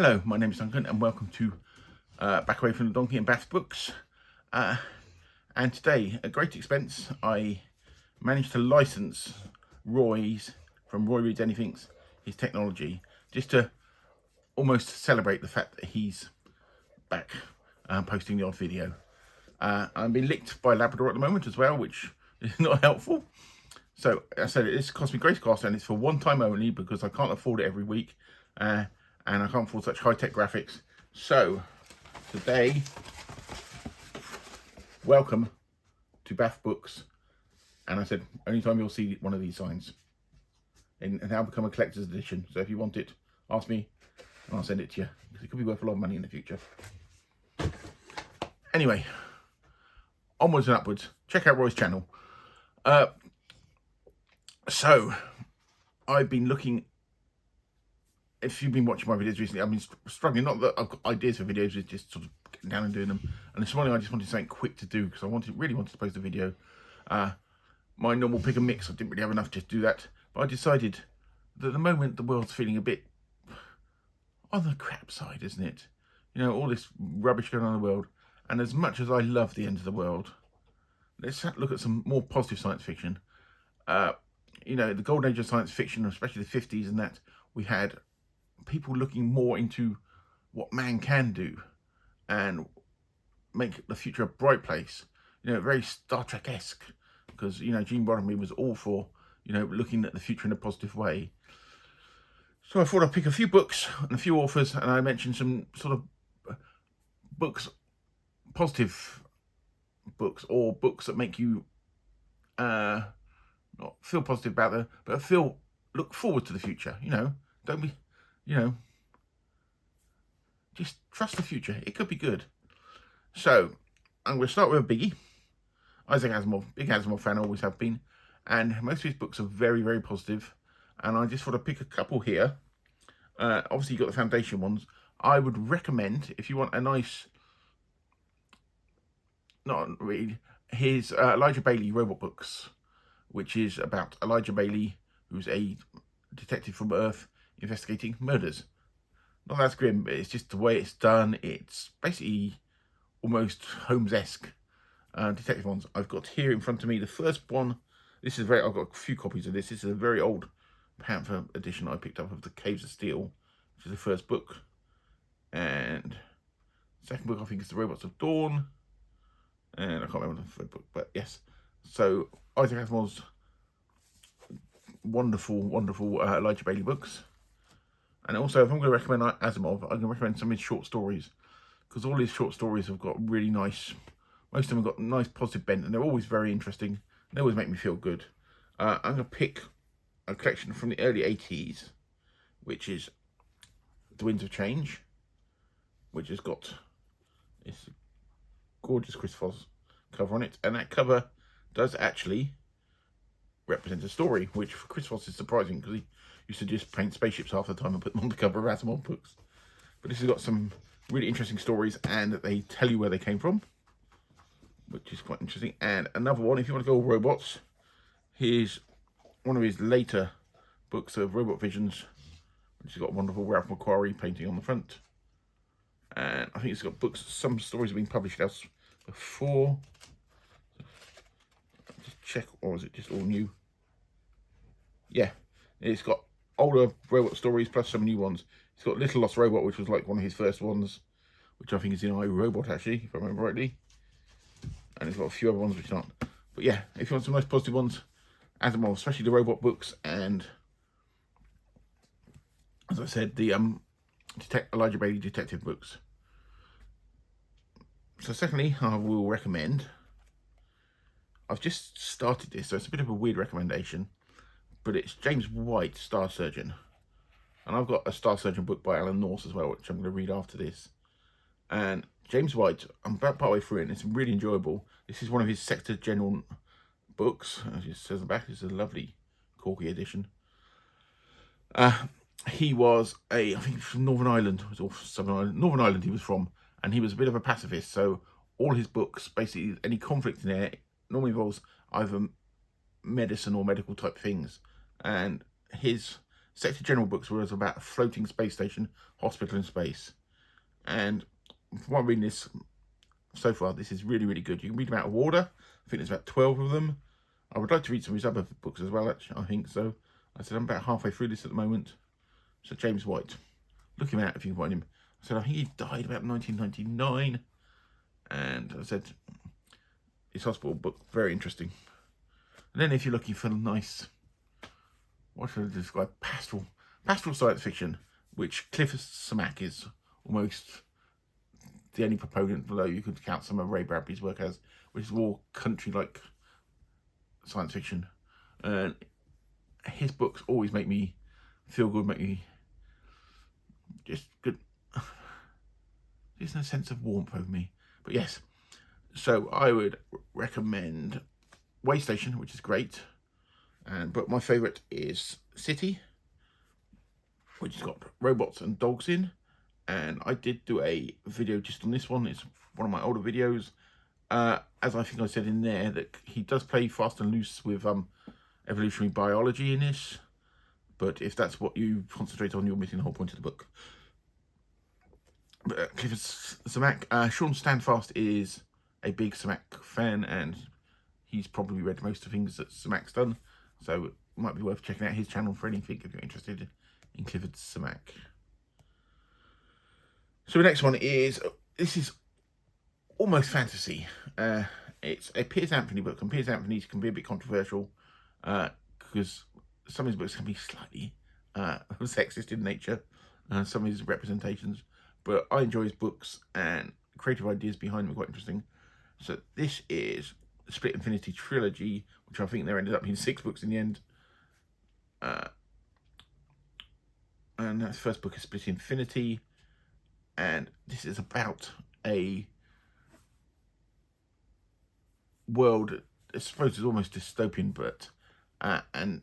Hello, my name is Duncan and welcome to Back Away from the Donkey and Bath Books. And today, at great expense, I managed to license Roy's, from Roy Reads Anything's, his technology, just to almost celebrate the fact that he's back posting the odd video. I'm being licked by Labrador at the moment as well, which is not helpful. So I said this cost me great cost and it's for one time only because I can't afford it every week. And I can't afford such high-tech graphics. So, today, welcome to Bath Books. And I said, only time you'll see one of these signs. And now become a collector's edition. So if you want it, ask me, and I'll send it to you. Because it could be worth a lot of money in the future. Anyway, onwards and upwards. Check out Roy's channel. So, I've been looking... If you've been watching my videos recently, I've been struggling. Not that I've got ideas for videos, it's just sort of getting down and doing them. And this morning I just wanted something quick to do because I really wanted to post a video. My normal pick and mix, I didn't really have enough to do that. But I decided that at the moment the world's feeling a bit on the crap side, isn't it? You know, all this rubbish going on in the world. And as much as I love the end of the world, let's look at some more positive science fiction. You know, the golden age of science fiction, especially the 50s and that, we had people looking more into what man can do and make the future a bright place. You know, very Star Trek-esque, because, you know, Gene Roddenberry was all for, you know, looking at the future in a positive way. So I thought I'd pick a few books and a few authors, and I mentioned some sort of books, positive books, or books that make you not feel positive about them, but look forward to the future. You know, don't be, you know, just trust the future. It could be good. So, I'm going to start with a biggie. Isaac Asimov, big Asimov fan, always have been. And most of his books are very, very positive. And I just thought I'd pick a couple here. Obviously, you've got the foundation ones. I would recommend, if you want a nice, not read, his Elijah Baley robot books, which is about Elijah Baley, who's a detective from Earth, investigating murders. Not that grim, but it's just the way it's done. It's basically almost Holmes-esque detective ones. I've got here in front of me the first one. This is I've got a few copies of this. This is a very old Panther edition I picked up of the Caves of Steel, which is the first book. And the second book I think is the Robots of Dawn. And I can't remember the third book, but yes. So Isaac Asimov's wonderful, wonderful Elijah Baley books. And also, if I'm going to recommend Asimov, I'm going to recommend some of his short stories. Because all his short stories have got really nice, most of them have got nice positive bent. And they're always very interesting. They always make me feel good. I'm going to pick a collection from the early 80s. Which is The Winds of Change. Which has got this gorgeous Chris Foss cover on it. And that cover does actually represent a story. Which for Chris Foss is surprising. Because he used to just paint spaceships half the time and put them on the cover of Asimov books. But this has got some really interesting stories and they tell you where they came from, which is quite interesting. And another one, if you want to go robots, here's one of his later books of Robot Visions, which has got a wonderful Ralph McQuarrie painting on the front. And I think it's got books, some stories have been published else before. Just check, or is it just all new? Yeah, it's got older robot stories plus some new ones. It's got Little Lost Robot, which was like one of his first ones, which I think is in iRobot actually, if I remember rightly. And it's got a few other ones which aren't. But yeah, if you want some nice positive ones, Asimov, especially the robot books, and as I said, the Elijah Baley detective books. So secondly, I will recommend, I've just started this, so it's a bit of a weird recommendation, but it's James White, Star Surgeon. And I've got a Star Surgeon book by Alan Norse as well, which I'm going to read after this. And James White, I'm about partway through it, and it's really enjoyable. This is one of his Sector General books, as it says on the back. It's a lovely corky edition. He was I think from Northern Ireland, or Southern Ireland, Northern Ireland he was from, and he was a bit of a pacifist. So all his books, basically any conflict in there, normally involves either medicine or medical type things. And his Sector General books were about a floating space station, hospital in space. And from what I'm reading this so far, this is really, really good. You can read them out of order. I think there's about 12 of them. I would like to read some of his other books as well, actually, I think. So I said I'm about halfway through this at the moment. So James White, look him out if you can find him. I said I think he died about 1999. And I said his hospital book, very interesting. And then if you're looking for nice, what should I describe, pastoral science fiction, which Clifford Simak is almost the only proponent below. You could count some of Ray Bradbury's work as, which is more country-like science fiction. And his books always make me feel good, make me just good. There's no sense of warmth over me. But yes, so I would recommend Way Station, which is great. But my favourite is City, which has got robots and dogs in. And I did do a video just on this one. It's one of my older videos. As I think I said in there, that he does play fast and loose with evolutionary biology in this. But if that's what you concentrate on, you're missing the whole point of the book. But Clifford Simak, Sean Standfast is a big Simak fan, and he's probably read most of the things that Simak's done. So it might be worth checking out his channel for anything if you're interested in Clifford Simak. So the next one is, this is almost fantasy. It's a Piers Anthony book, and Piers Anthony's can be a bit controversial because some of his books can be slightly sexist in nature, some of his representations, but I enjoy his books, and creative ideas behind them are quite interesting. So this is the Split Infinity trilogy, which I think there ended up being 6 books in the end. And that first book is Split Infinity, and this is about a world, I suppose, is almost dystopian, but and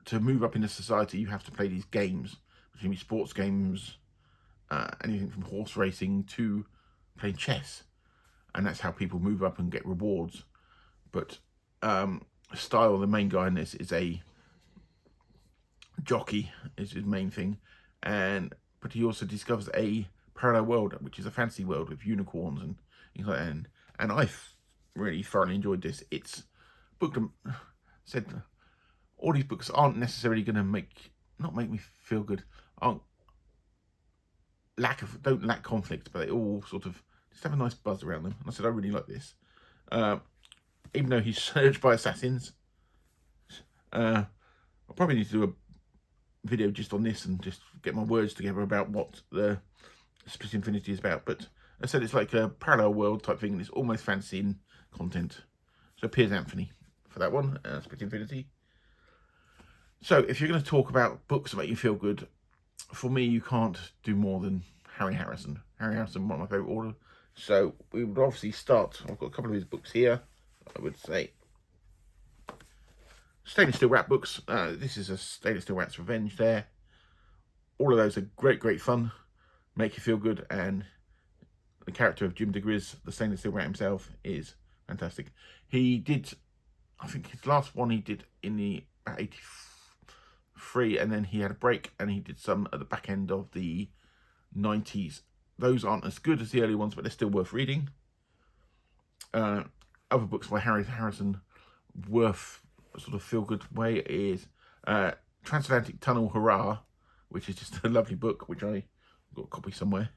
to move up in the society, you have to play these games, which can be sports games, anything from horse racing to playing chess, and that's how people move up and get rewards. But Style, the main guy in this, is a jockey, is his main thing, but he also discovers a parallel world, which is a fantasy world with unicorns and things like that. And I really thoroughly enjoyed this. It's booked said all these books aren't necessarily going to not make me feel good, don't lack conflict, but they all sort of just have a nice buzz around them. And I said I really like this, even though he's searched by assassins. I'll probably need to do a video just on this and just get my words together about what the Split Infinity is about. But I said it's like a parallel world type thing, and it's almost fantasy in content. So Piers Anthony for that one, Split Infinity. So if you're going to talk about books that make you feel good, for me, you can't do more than Harry Harrison. Harry Harrison, one of my favourite authors. So we would obviously start, I've got a couple of his books here, I would say. Stainless Steel Rat books. This is a Stainless Steel Rat's Revenge there. All of those are great, great fun. Make you feel good, and the character of Jim DeGriz, the Stainless Steel Rat himself, is fantastic. He did, I think his last one he did in the 83, and then he had a break, and he did some at the back end of the 90s. Those aren't as good as the early ones, but they're still worth reading. Other books by Harry Harrison worth a sort of feel-good way is Transatlantic Tunnel Hurrah, which is just a lovely book, which I got a copy somewhere.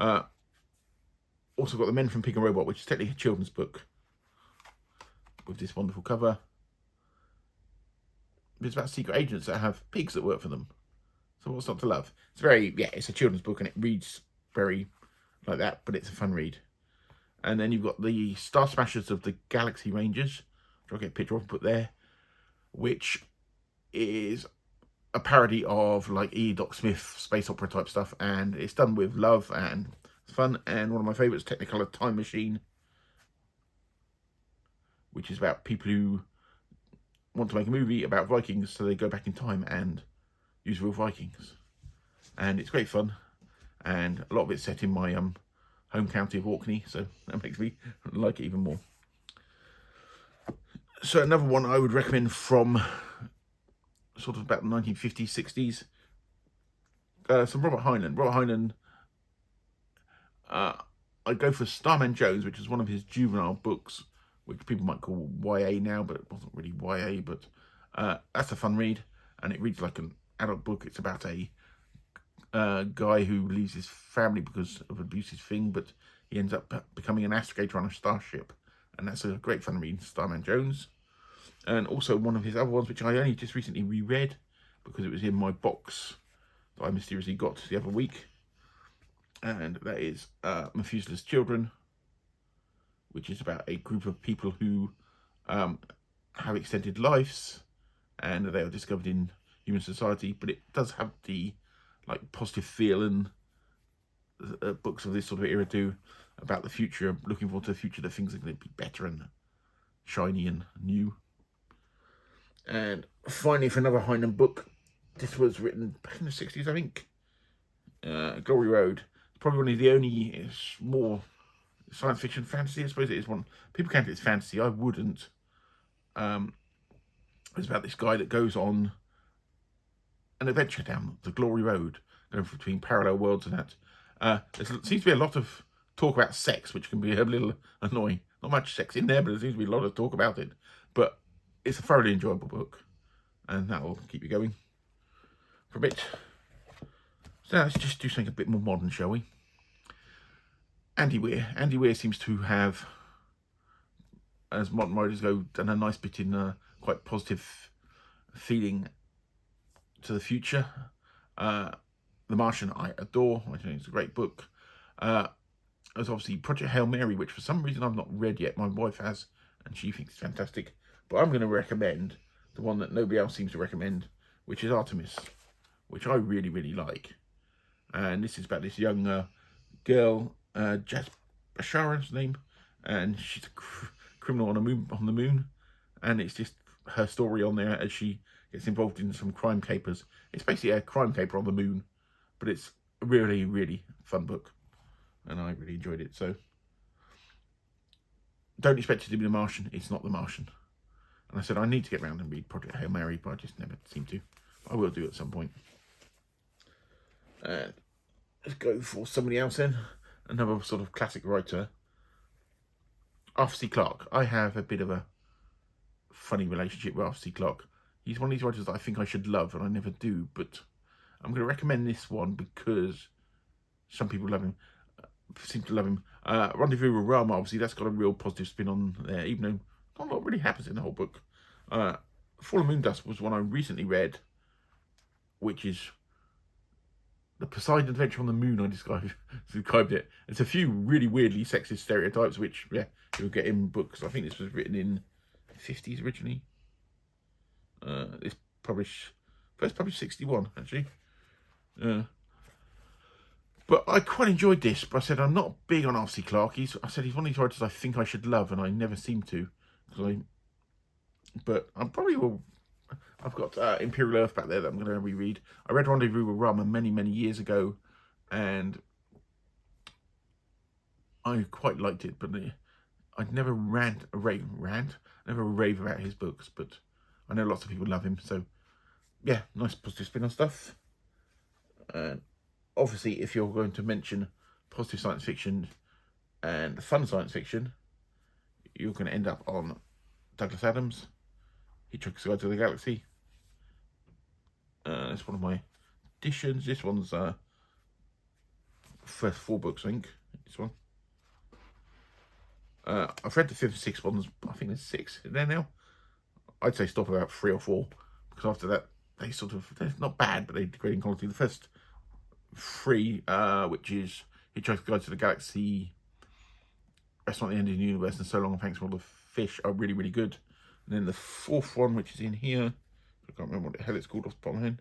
Also got The Men from Pig and Robot, which is technically a children's book with this wonderful cover. It's about secret agents that have pigs that work for them. So what's not to love? It's it's a children's book, and it reads very like that, but it's a fun read. And then you've got the Star Smashers of the Galaxy Rangers, which I'll get a picture of and put there, which is a parody of like E. Doc Smith space opera type stuff, and it's done with love and it's fun. And one of my favourites, Technicolor Time Machine, which is about people who want to make a movie about Vikings, so they go back in time and use real Vikings. And it's great fun, and a lot of it's set in my home county of Orkney, so that makes me like it even more. So another one I would recommend from sort of about the 1950s, 60s. Some Robert Heinlein. Robert Heinlein, I go for Starman Jones, which is one of his juvenile books, which people might call YA now, but it wasn't really YA, but that's a fun read, and it reads like an adult book. It's about a guy who leaves his family because of abusive thing, but he ends up becoming an astrogator on a starship, and that's a great fun read, Starman Jones. And also one of his other ones, which I only just recently reread because it was in my box that I mysteriously got the other week, and that is Methuselah's Children, which is about a group of people who have extended lives, and they are discovered in human society, but it does have the like positive feel and books of this sort of era do about the future, looking forward to the future, that things are going to be better and shiny and new. And finally, for another Heinlein book, this was written back in the 60s, I think. Glory Road. It's probably one of the only more science fiction fantasy. I suppose it is one. People count it as fantasy. I wouldn't. It's about this guy that goes on an adventure down the Glory Road, going between parallel worlds and that. There seems to be a lot of talk about sex, which can be a little annoying. Not much sex in there, but there seems to be a lot of talk about it. But it's a thoroughly enjoyable book, and that will keep you going for a bit. So let's just do something a bit more modern, shall we? Andy Weir. Andy Weir seems to have, as modern writers go, done a nice bit in quite positive feeling to the future. The Martian I adore. I think it's a great book. There's obviously Project Hail Mary, which for some reason I've not read yet. My wife has, and she thinks it's fantastic. But I'm going to recommend the one that nobody else seems to recommend, which is Artemis, which I really, really like. And this is about this young girl, Jazz Bashara's name, and she's a criminal on the moon, and it's just her story on there as she gets involved in some crime capers. It's basically a crime caper on the moon, but it's a really, really fun book, and I really enjoyed it. So don't expect it to be The Martian. It's not The Martian. And I said I need to get around and read Project Hail Mary, but I just never seem to. I will do at some point. Let's go for somebody else then. Another sort of classic writer, Arthur C. Clarke. I have a bit of a funny relationship with Arthur C. Clarke. He's one of these writers that I think I should love, and I never do. But I'm going to recommend this one because some people love him, seem to love him. Rendezvous with Rama, obviously, that's got a real positive spin on there, even though not a lot really happens in the whole book. Fall of Moon Dust was one I recently read, which is the Poseidon Adventure on the Moon. I described it. It's a few really weirdly sexist stereotypes, which, yeah, you'll get in books. I think this was written in the 50s originally. It's first published 61, actually. But I quite enjoyed this. But I said I'm not big on R.C. Clarke. I said he's one of these writers I think I should love, and I never seem to. But I probably will. I've got Imperial Earth back there that I'm going to reread. I read Rendezvous with Rama many, many years ago, and I quite liked it. But I'd never rave about his books. But I know lots of people love him. So yeah, nice positive spin on stuff. And obviously, if you're going to mention positive science fiction and fun science fiction, you're going to end up on Douglas Adams, Hitchhiker's Guide to the Galaxy. It's one of my editions. This one's first 4 books, I think. This one. I've read the 5th and 6th ones. I think there's 6 in there now. I'd say stop about 3 or 4, because after that they're not bad, but they degrade in quality. The first 3, which is Hitchhiker's Guide to the Galaxy, Restaurant at the End of the Universe, and So Long and Thanks for All the Fish, are really, really good. And then the 4th one, which is in here, I can't remember what the hell it's called off the top of my head.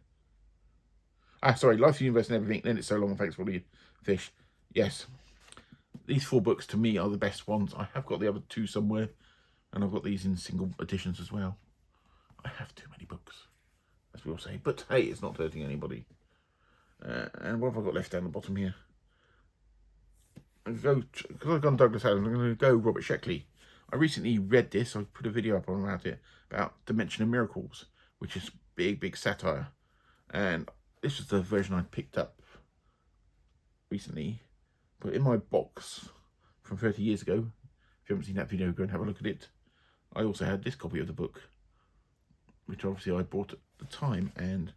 Sorry, Life, the Universe and Everything, then It's So Long and Thanks for All the Fish. Yes. These 4 books, to me, are the best ones. I have got the other 2 somewhere, and I've got these in single editions as well. I have too many books, as we all say. But, hey, it's not hurting anybody. And what have I got left down the bottom here? Because I've gone Douglas Adams, I'm going to go Robert Sheckley. I recently read this. I put a video up on about it, about Dimension of Miracles, which is big satire. And this was the version I picked up recently, but in my box from 30 years ago. If you haven't seen that video, go and have a look at it. I also had this copy of the book, which obviously I bought at the time, and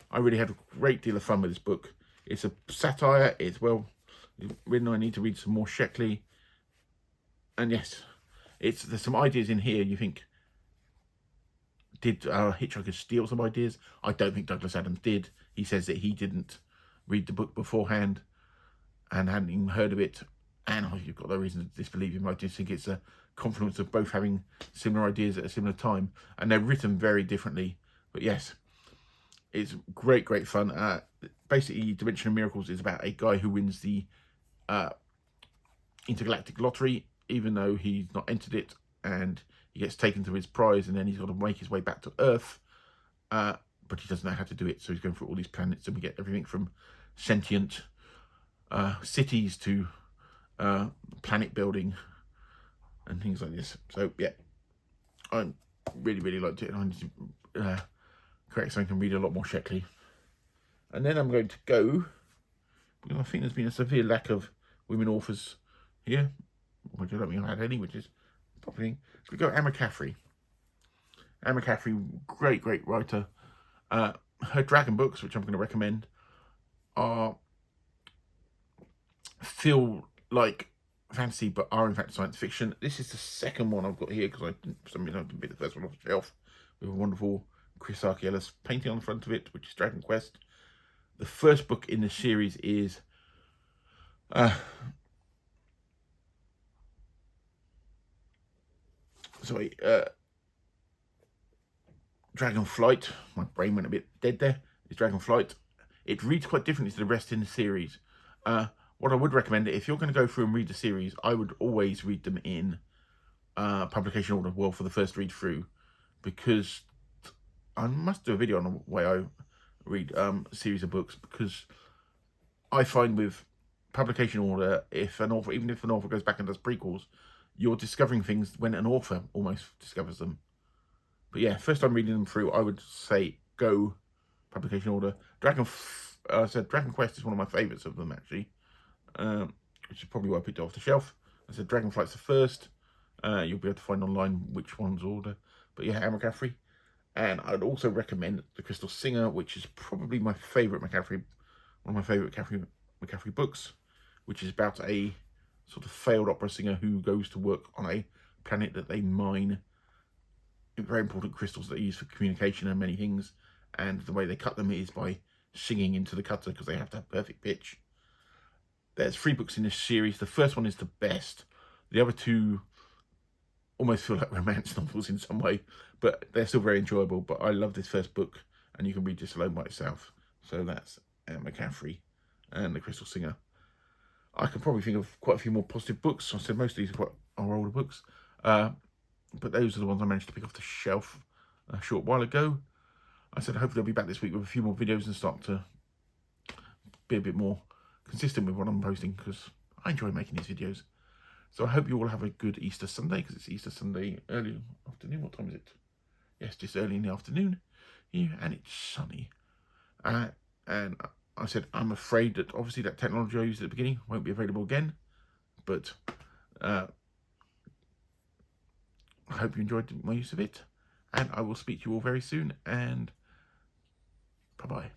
I really had a great deal of fun with this book. It's a satire, it's well written. I need to read some more Sheckley. And yes, there's some ideas in here you think, did Hitchhiker steal some ideas? I don't think Douglas Adams did. He says that he didn't read the book beforehand and hadn't even heard of it. And you've got no reason to disbelieve him. I just think it's a confluence of both having similar ideas at a similar time. And they're written very differently. But yes, it's great fun. Basically, Dimension of Miracles is about a guy who wins the intergalactic lottery, even though he's not entered it, and he gets taken to his prize, and then he's got to make his way back to Earth, but he doesn't know how to do it, so he's going through all these planets, and we get everything from sentient cities to planet building and things like this. So yeah, I really liked it. I need to correct so I can read a lot more Sheckley. And then I'm going to go, because I think there's been a severe lack of women authors here, which I don't think I've had any, which is probably. So we go Anne McCaffrey. Anne McCaffrey, great writer. Her dragon books, which I'm going to recommend, feel like fantasy but are in fact science fiction. This is the second one I've got here because I didn't, for some reason I didn't pick the first one off the shelf, with a wonderful Chris Archielis painting on the front of it, which is Dragon Quest. The first book in the series is Dragonflight. My brain went a bit dead there. It's Dragonflight. It reads quite differently to the rest in the series. What I would recommend, if you're going to go through and read the series, I would always read them in publication order, well, for the first read through, because I must do a video on the way I read a series of books, because I find with publication order, if an author, even if an author goes back and does prequels, you're discovering things when an author almost discovers them. But yeah, first time reading them through, I would say go publication order. Dragon Quest is one of my favourites of them, actually, which is probably why I picked it off the shelf. I said Dragonflight's the first. You'll be able to find online which one's order. But yeah, Anne McCaffrey. And I'd also recommend The Crystal Singer, which is probably my favourite McCaffrey, one of my favourite McCaffrey books, which is about a sort of failed opera singer who goes to work on a planet that they mine very important crystals that they use for communication and many things, and the way they cut them is by singing into the cutter because they have to have perfect pitch. There's 3 books in this series. The first one is the best. The other 2 almost feel like romance novels in some way, but they're still very enjoyable. But I love this first book, and you can read this alone by itself. So that's Anne McCaffrey and The Crystal Singer. I can probably think of quite a few more positive books. I said most of these are older books, but those are the ones I managed to pick off the shelf a short while ago. I said hopefully I'll be back this week with a few more videos and start to be a bit more consistent with what I'm posting, because I enjoy making these videos. So I hope you all have a good Easter Sunday, because it's Easter Sunday early afternoon. What time is it? Yes, just early in the afternoon here, and it's sunny. And I said I'm afraid that obviously that technology I used at the beginning won't be available again, but I hope you enjoyed my use of it, and I will speak to you all very soon, and bye-bye.